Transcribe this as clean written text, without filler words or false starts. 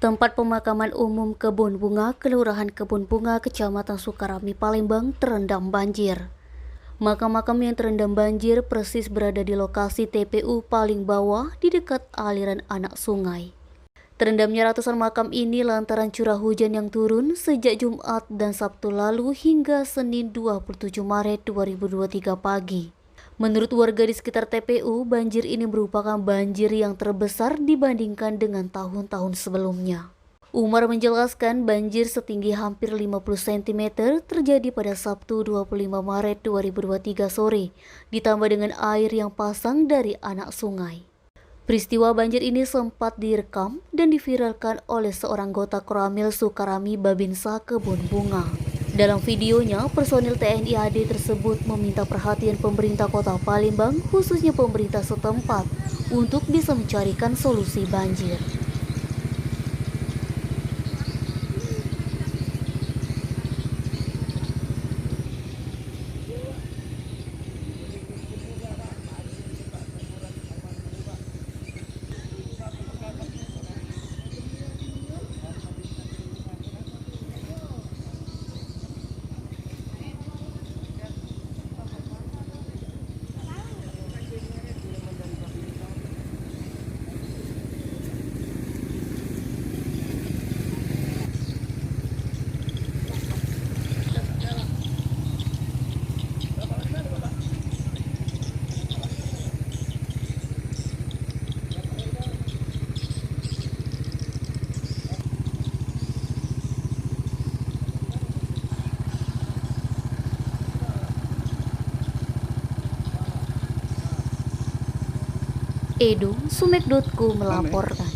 Tempat pemakaman umum Kebun Bunga, Kelurahan Kebun Bunga, Kecamatan Sukarami, Palembang terendam banjir. Makam-makam yang terendam banjir persis berada di lokasi TPU paling bawah di dekat aliran anak sungai. Terendamnya ratusan makam ini lantaran curah hujan yang turun sejak Jumat dan Sabtu lalu hingga Senin 27 Maret 2023 pagi. Menurut warga di sekitar TPU, banjir ini merupakan banjir yang terbesar dibandingkan dengan tahun-tahun sebelumnya. Umar menjelaskan banjir setinggi hampir 50 cm terjadi pada Sabtu 25 Maret 2023 sore, ditambah dengan air yang pasang dari anak sungai. Peristiwa banjir ini sempat direkam dan diviralkan oleh seorang anggota Koramil Sukarami Babinsa Kebun Bunga. Dalam videonya, personil TNI AD tersebut meminta perhatian pemerintah Kota Palembang, khususnya pemerintah setempat, untuk bisa mencarikan solusi banjir. Edu, Sumek.co melaporkan.